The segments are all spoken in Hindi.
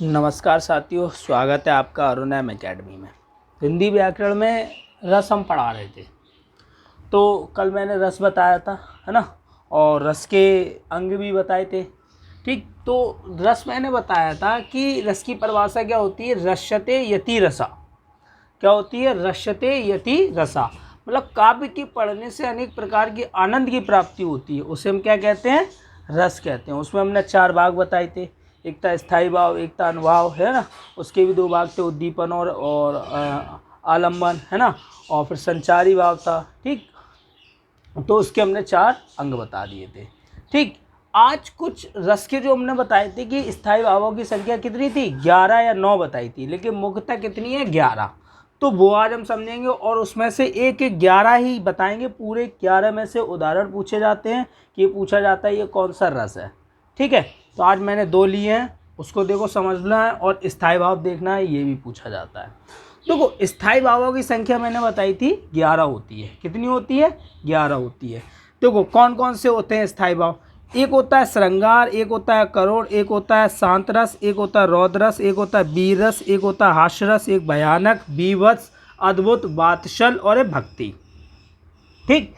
नमस्कार साथियों, स्वागत है आपका अरुणम एकेडमी में। हिंदी व्याकरण में रस हम पढ़ा रहे थे। तो कल मैंने रस बताया था, है ना, और रस के अंग भी बताए थे। ठीक, तो रस मैंने बताया था कि रस की परिभाषा क्या होती है। रस्यते यति रसा। क्या होती है? रस्यते यति रसा, मतलब काव्य की पढ़ने से अनेक प्रकार की आनंद की प्राप्ति होती है, उसे हम क्या कहते हैं? रस कहते हैं। उसमें हमने 4 भाग बताए थे। एक था स्थायी भाव, एक था अनुभाव, है ना, उसके भी 2 भाग थे, उद्दीपन और आलम्बन, है ना, और फिर संचारी भाव था। ठीक, तो उसके हमने 4 अंग बता दिए थे। ठीक, आज कुछ रस के जो हमने बताए थे कि स्थायी भावों की संख्या कितनी थी, 11 या 9 बताई थी, लेकिन मुख्यतः कितनी है? 11। तो वो आज हम समझेंगे और उसमें से एक 11 ही बताएंगे। पूरे 11 में से उदाहरण पूछे जाते हैं कि ये पूछा जाता है ये कौन सा रस है। ठीक है, तो आज मैंने 2 लिए हैं, उसको देखो समझना है, और स्थायी भाव देखना है, ये भी पूछा जाता है। देखो, स्थायी भावों की संख्या मैंने बताई थी 11 होती है। कितनी होती है? 11 होती है। देखो कौन कौन से होते हैं स्थायी भाव। एक होता है श्रृंगार, एक होता है करुण, एक होता है शांत रस, एक होता है रौद्र रस, एक होता है वीर रस, एक होता है हास्य रस, एक भयानक, बीभत्स, अद्भुत, वात्सल और एक भक्ति। ठीक,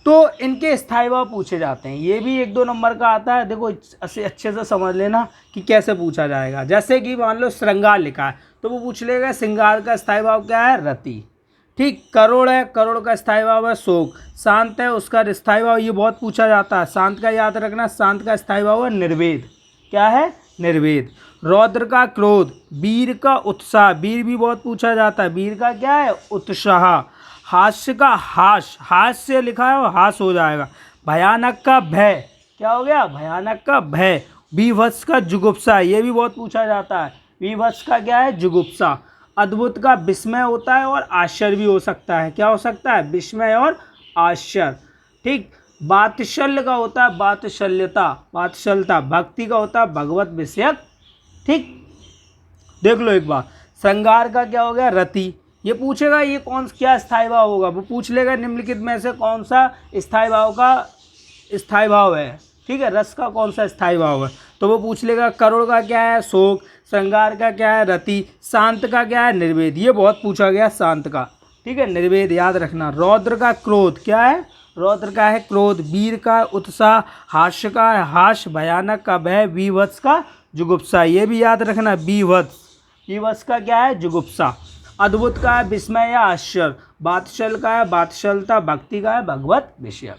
तो इनके स्थायी भाव पूछे जाते हैं। ये भी 1-2 नंबर का आता है। देखो अच्छे से समझ लेना कि कैसे पूछा जाएगा। जैसे कि मान लो श्रृंगार लिखा है तो वो पूछ लेगा श्रृंगार का स्थायी भाव क्या है? रति। ठीक, करुण है, करुण का स्थायी भाव है शोक। शांत है, उसका स्थायी भाव ये बहुत पूछा जाता है। शांत का याद रखना, शांत का स्थायी भाव है निर्वेद। क्या है? निर्वेद। रौद्र का क्रोध, वीर का उत्साह, वीर भी बहुत पूछा जाता है। वीर का क्या है? उत्साह। हास्य का हास, हास्य लिखा है और हास हो जाएगा। भयानक का भय, क्या हो गया? भयानक का भय। बीभत्स का जुगुप्सा, ये भी बहुत पूछा जाता है। बीभत्स का क्या है? जुगुप्सा। अद्भुत का विस्मय होता है और आश्चर्य भी हो सकता है। क्या हो सकता है? विस्मय और आश्चर्य। ठीक, वात्सल्य का होता है वात्सल्यता, वात्सल्यता। भक्ति का होता है भगवत विषयक। ठीक, देख लो एक बार। श्रृंगार का क्या हो गया? रति। ये पूछेगा ये कौन क्या स्थायी भाव होगा, वो पूछ लेगा निम्नलिखित में से कौन सा स्थायी भाव का स्थायी भाव है। ठीक है, रस का कौन सा स्थायी भाव है, तो वो पूछ लेगा। करुण का क्या है? शोक। श्रृंगार का क्या है? रति। शांत का क्या है? निर्वेद। ये बहुत पूछा गया शांत का। ठीक है, निर्वेद याद रखना। रौद्र का क्रोध, क्या है? रौद्र का है क्रोध। वीर का उत्साह। हास्य का है हास्य। भयानक का भय। बीभत्स का जुगुप्सा, ये भी याद रखना। बीभत्स, बीभत्स का क्या है? जुगुप्सा। अद्भुत का है विस्मय या आश्चर्य। वात्सल का है वात्सलता। भक्ति का है भगवत विषयक।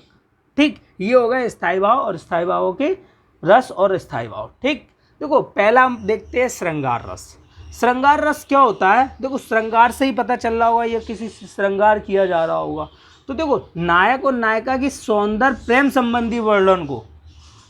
ठीक, ये हो गए स्थायी भाव और स्थायी भावों के रस और स्थायी भाव। ठीक, देखो पहला हम देखते हैं श्रृंगार रस। श्रृंगार रस क्या होता है? देखो श्रृंगार से ही पता चल रहा होगा या किसी से श्रृंगार किया जा रहा होगा। तो देखो नायक और नायिका की सौंदर्य प्रेम संबंधी वर्णन को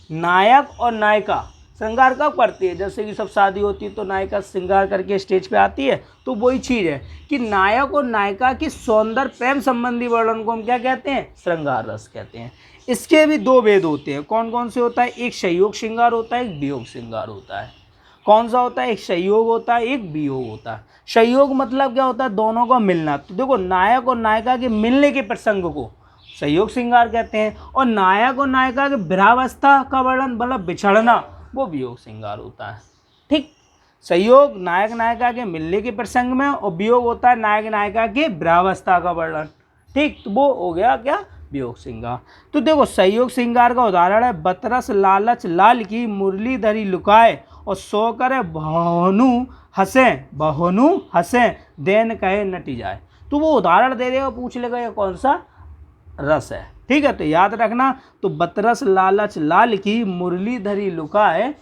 नायक और नायिका श्रृंगार कब करती है? जैसे कि सब शादी होती है तो नायिका श्रृंगार करके स्टेज पे आती है, तो वही चीज़ है कि नायक और नायिका की सौंदर्य प्रेम संबंधी वर्णन को हम क्या कहते हैं? श्रृंगार रस कहते हैं। इसके भी 2 भेद होते हैं। कौन कौन से होता है? एक संयोग श्रृंगार होता है, एक वियोग श्रृंगार होता है। कौन सा होता है? एक संयोग होता है, एक वियोग होता है। संयोग मतलब क्या होता है? दोनों का मिलना। तो देखो नायक और नायिका के मिलने के प्रसंग को संयोग श्रृंगार कहते हैं, और नायक और नायिका के विरहावस्था का वर्णन मतलब बिछड़ना, वो वियोग श्रृंगार होता है। ठीक, संयोग नायक नायिका के मिलने के प्रसंग में, और वियोग होता है नायक नायिका के विरहावस्था का वर्णन। ठीक, तो वो हो गया क्या? वियोग श्रृंगार। तो देखो संयोग श्रृंगार का उदाहरण है बतरस लालच लाल की मुरली धरी लुकाए और सो करे बहुनु हंसे देन कहे नटी जाए। तो वो उदाहरण दे देगा, पूछ लेगा ये कौन सा रस है। ठीक है, तो याद रखना। तो बतरस लालच लाल की मुरली धरी लुकाए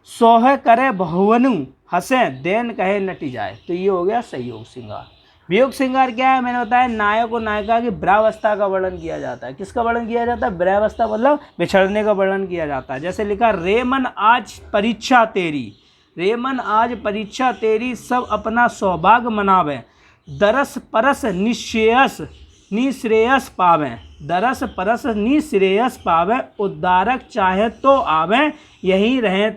सोह करे बहुवनु हंसे देन कहे नटी जाए। तो ये हो गया संयोग श्रृंगार। वियोग श्रृंगार क्या है? मैंने बताया नायक और नायिका की विरहावस्था का वर्णन किया जाता है। किसका वर्णन किया जाता है? विरहावस्था मतलब बिछड़ने का वर्णन किया जाता है। जैसे लिखा रे मन आज परीक्षा तेरी, रे मन आज परीक्षा तेरी, सब अपना सौभाग्य मनावे, दरस परस निश्रेयस पावे, दरस परस निश्रेयस पावे, उद्धारक चाहे तो आवे, यहीं रहे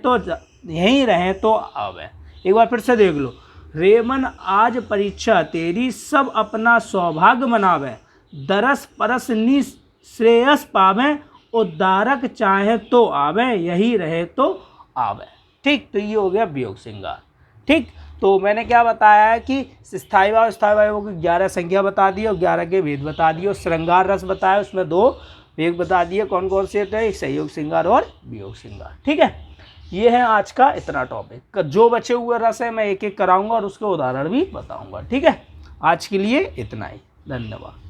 तो आवे। एक बार फिर से देख लो। रेमन आज परीक्षा तेरी, सब अपना सौभाग्य मनावे, दरस परस निश्रेयस पावे, उद्धारक चाहे तो आवे, यही रहे तो आवे। ठीक, तो ये हो गया वियोग श्रृंगार। ठीक, तो मैंने क्या बताया है कि स्थायी भाव स्थायी भावों की 11 संख्या बता दी और 11 के भेद बता दिए, और श्रृंगार रस बताया, उसमें 2 भेद बता दिए। कौन कौन से थे? संयोग श्रृंगार और वियोग श्रृंगार। ठीक है, ये है आज का इतना टॉपिक। जो बचे हुए रस है मैं एक एक कराऊंगा और उसके उदाहरण भी बताऊंगा। ठीक है, आज के लिए इतना ही, धन्यवाद।